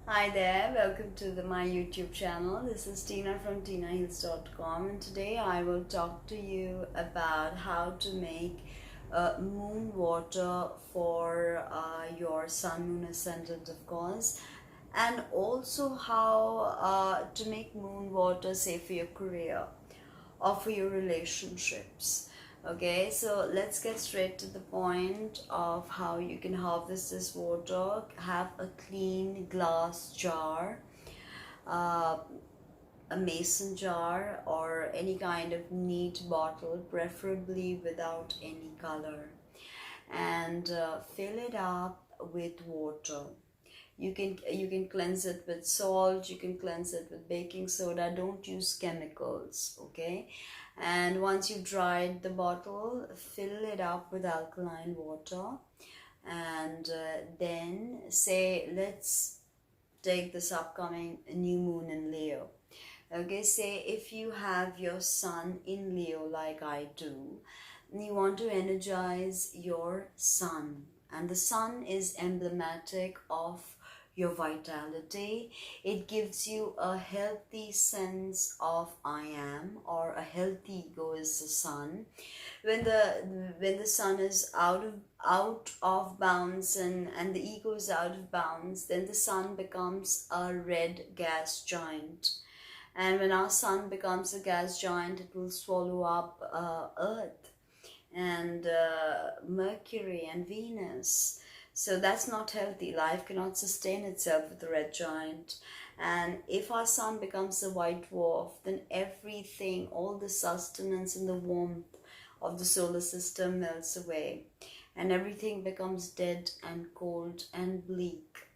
Hi there, welcome to my YouTube channel. This is Tina from tinahills.com, and today I will talk to you about how to make moon water for your sun, moon ascendant, of course, and also how to make moon water, say, for your career or for your relationships. Okay, so let's get straight to the point of how you can harvest this water. Have a clean glass jar, uh, a mason jar, or any kind of neat bottle, preferably without any color, and fill it up with water. You can cleanse it with salt, you can cleanse it with baking soda. Don't use chemicals, okay? And once you've dried the bottle, fill it up with alkaline water, and then say, let's take this upcoming new moon in Leo. Okay, say if you have your sun in Leo like I do, you want to energize your sun, and the sun is emblematic of your vitality. It gives you a healthy sense of I am, or a healthy ego is the sun. When the sun is out of bounds, and the ego is out of bounds, then the sun becomes a red gas giant. And when our sun becomes a gas giant, it will swallow up Earth and Mercury and Venus. So that's not healthy. Life cannot sustain itself with a red giant. And if our sun becomes a white dwarf, then everything, all the sustenance and the warmth of the solar system melts away, and everything becomes dead and cold and bleak.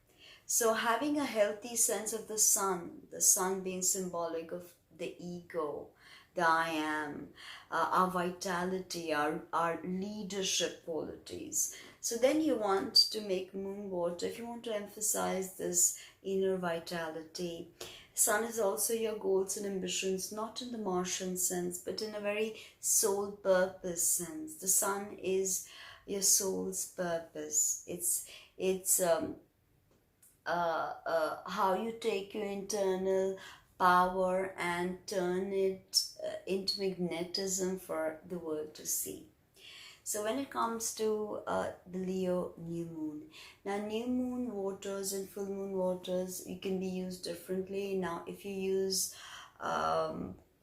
So having a healthy sense of the sun being symbolic of the ego, the I am, our vitality, our leadership qualities. So then you want to make moon water, if you want to emphasize this inner vitality. Sun is also your goals and ambitions, not in the Martian sense, but in a very soul purpose sense. The sun is your soul's purpose. It's how you take your internal power and turn it into magnetism for the world to see. So when it comes to the Leo new moon, now new moon waters and full moon waters, you can be used differently. Now if you use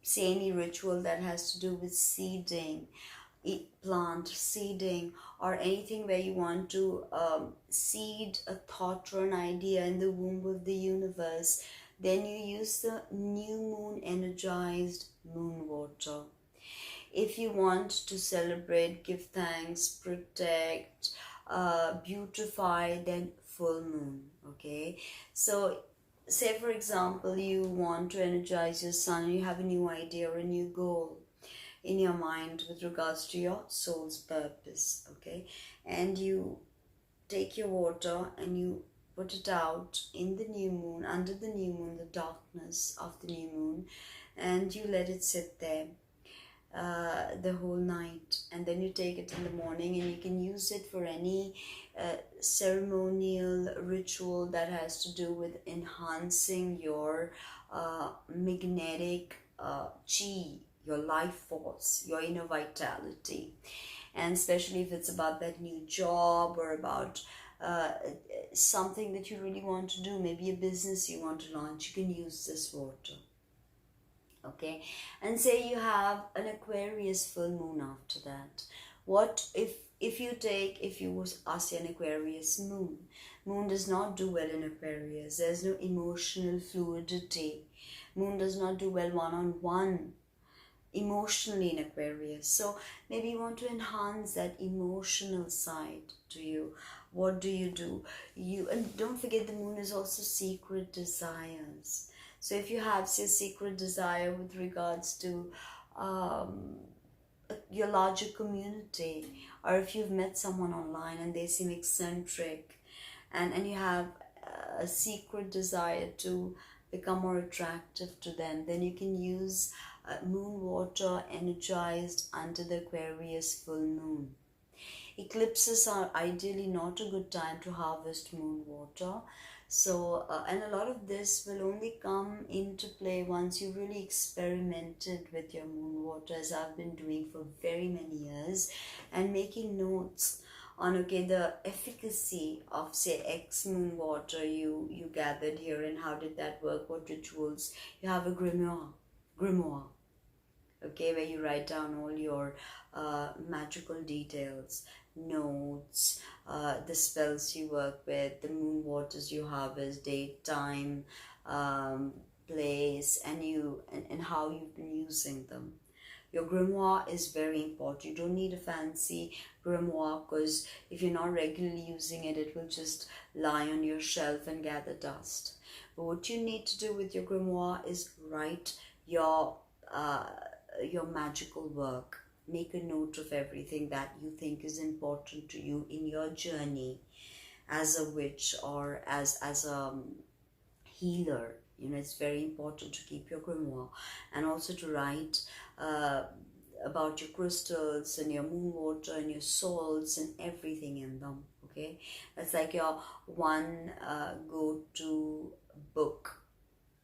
say any ritual that has to do with seeding, plant seeding, or anything where you want to seed a thought or an idea in the womb of the universe, then you use the new moon energized moon water. If you want to celebrate, give thanks, protect, beautify, then full moon. Okay, so say for example you want to energize your sun, you have a new idea or a new goal in your mind with regards to your soul's purpose, okay, and you take your water and you put it out in the new moon, under the new moon, the darkness of the new moon, and you let it sit there the whole night, and then you take it in the morning, and you can use it for any ceremonial ritual that has to do with enhancing your magnetic chi, your life force, your inner vitality. And especially if it's about that new job, or about something that you really want to do, maybe a business you want to launch, you can use this water. Okay, and say you have an Aquarius full moon after that. What if you are say an Aquarius moon does not do well in Aquarius. There's no emotional fluidity. Moon does not do well one-on-one emotionally in Aquarius. So maybe you want to enhance that emotional side to you. What do? And don't forget, the moon is also secret desires. So if you have, say, a secret desire with regards to your larger community, or if you've met someone online and they seem eccentric, and you have a secret desire to become more attractive to them, then you can use moon water energized under the Aquarius full moon. Eclipses are ideally not a good time to harvest moon water. And a lot of this will only come into play once you really experimented with your moon water, as I've been doing for very many years, and making notes on, okay, the efficacy of, say, X moon water you gathered here, and how did that work, what rituals. You have a grimoire, okay, where you write down all your magical details, notes, the spells you work with, the moon waters you harvest, date, time, um, place, and how you've been using them. Your grimoire is very important. You don't need a fancy grimoire, because if you're not regularly using it, it will just lie on your shelf and gather dust. But what you need to do with your grimoire is write uh, your magical work. Make a note of everything that you think is important to you in your journey as a witch or as a healer. It's very important to keep your grimoire, and also to write uh, about your crystals and your moon water and your salts and everything in them. Okay, that's like your one go-to book,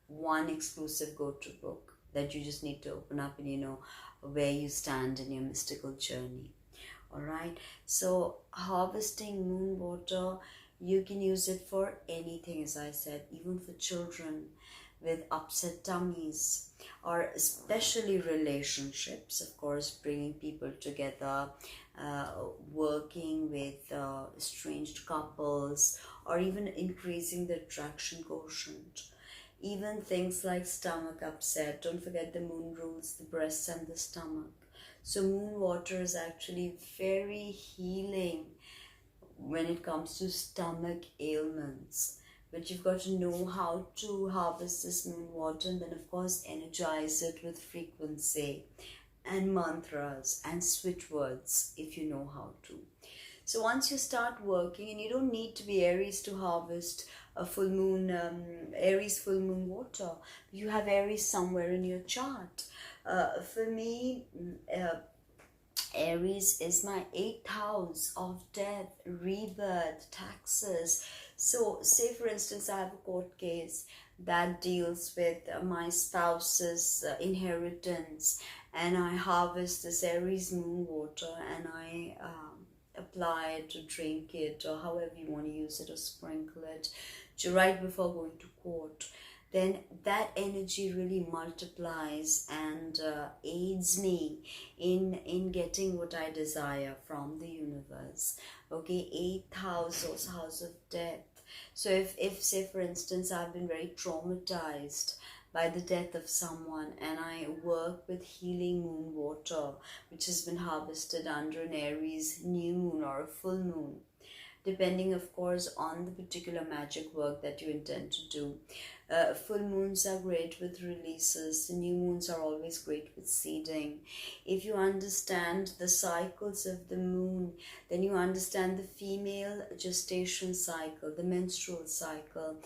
one exclusive go-to book that you just need to open up, and where you stand in your mystical journey. All right, so harvesting moon water, you can use it for anything, as I said, even for children with upset tummies, or especially relationships, of course, bringing people together, uh, working with estranged couples, or even increasing the attraction quotient. Even things like stomach upset. Don't forget the moon rules the breast and the stomach. So moon water is actually very healing when it comes to stomach ailments. But you've got to know how to harvest this moon water, and then of course energize it with frequency and mantras and switch words if you know how to. So once you start working, and you don't need to be Aries to harvest a full moon, Aries full moon water. You have Aries somewhere in your chart. For me, Aries is my 8th house of death, rebirth, taxes. So say for instance, I have a court case that deals with my spouse's inheritance, and I harvest this Aries moon water, and I apply it, to drink it, or however you want to use it, or sprinkle it right before going to court. Then that energy really multiplies and aids me in getting what I desire from the universe. Okay, 8th house, also house of death. So if say for instance, I've been very traumatized by the death of someone, and I work with healing moon water, which has been harvested under an Aries new moon or a full moon, depending of course on the particular magic work that you intend to do. Full moons are great with releases. The new moons are always great with seeding. If you understand the cycles of the moon, then you understand the female gestation cycle, the menstrual cycle.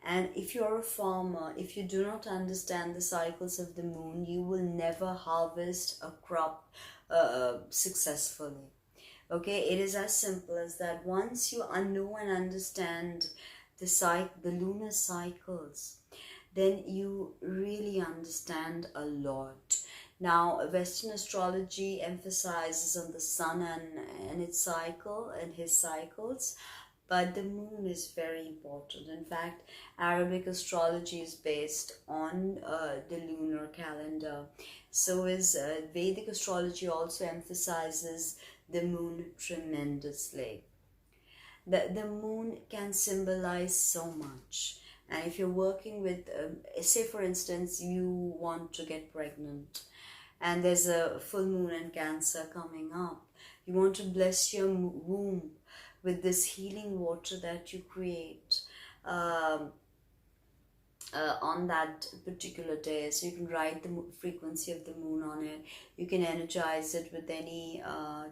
And if you're a farmer, if you do not understand the cycles of the moon, you will never harvest a crop successfully. Okay, it is as simple as that. Once you know and understand the lunar cycles, then you really understand a lot. Now, Western astrology emphasizes on the sun and its cycle and his cycles, but the moon is very important. In fact, Arabic astrology is based on the lunar calendar. So is Vedic astrology also emphasizes the moon tremendously. The moon can symbolize so much. And if you're working with, say for instance, you want to get pregnant, and there's a full moon in Cancer coming up, you want to bless your womb with this healing water that you create on that particular day. So you can write the frequency of the moon on it. You can energize it with any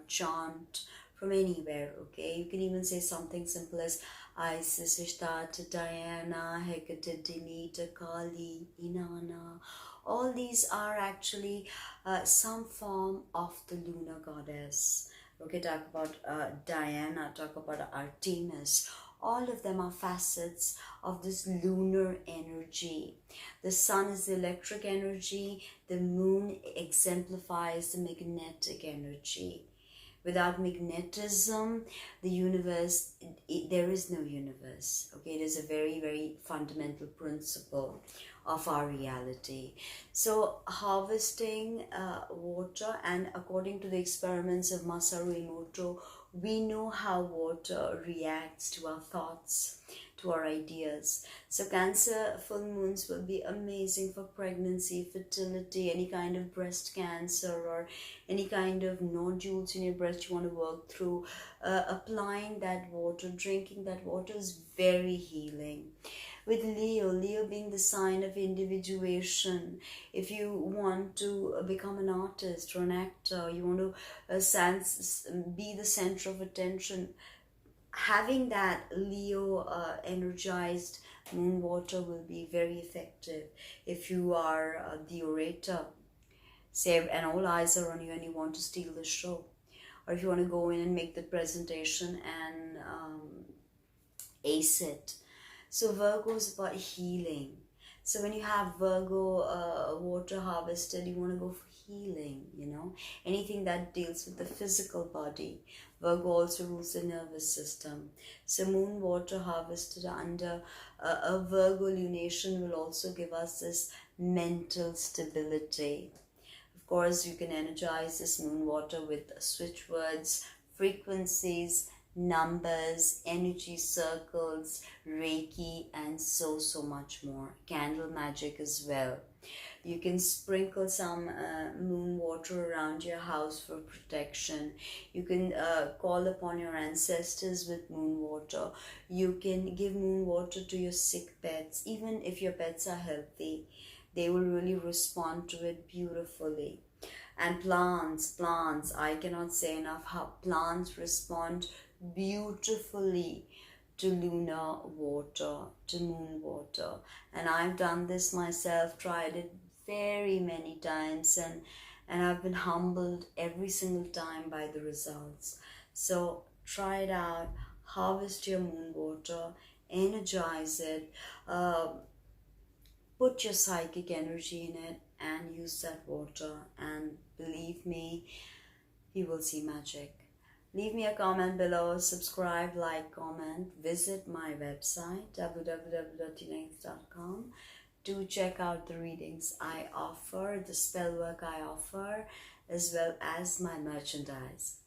chant from anywhere. Okay, you can even say something simple as Isis, Ishtar, Diana, Hecate, Demeter, Kali, Inanna. All these are actually some form of the lunar goddess. Okay, talk about Diana, talk about Artemis. All of them are facets of this lunar energy. The sun is the electric energy, the moon exemplifies the magnetic energy. Without magnetism, the universe, there is no universe. Okay, it is a very, very fundamental principle of our reality. So harvesting water, and according to the experiments of Masaru Emoto, we know how water reacts to our thoughts, to our ideas. So Cancer full moons will be amazing for pregnancy, fertility, any kind of breast cancer or any kind of nodules in your breast you want to work through. Applying that water, drinking that water is very healing. With Leo being the sign of individuation, if you want to become an artist or an actor, you want to be the center of attention, having that Leo energized moon water will be very effective. If you are the orator, say, and all eyes are on you and you want to steal the show, or if you want to go in and make the presentation and ace it. So Virgo is about healing. So when you have Virgo water harvested, you want to go for healing, anything that deals with the physical body. Virgo also rules the nervous system. So moon water harvested under a Virgo lunation will also give us this mental stability. Of course, you can energize this moon water with switch words, frequencies, numbers, energy circles, Reiki, and so much more. Candle magic as well. You can sprinkle some moon water around your house for protection. You can call upon your ancestors with moon water. You can give moon water to your sick pets. Even if your pets are healthy, they will really respond to it beautifully. And plants, I cannot say enough how plants respond beautifully to lunar water, to moon water. And I've done this myself, tried it very many times, and I've been humbled every single time by the results. So try it out, harvest your moon water, energize it, put your psychic energy in it and use that water, and believe me, you will see magic. Leave me a comment below, subscribe, like, comment, visit my website www.tinaheals.com to check out the readings I offer, the spell work I offer, as well as my merchandise.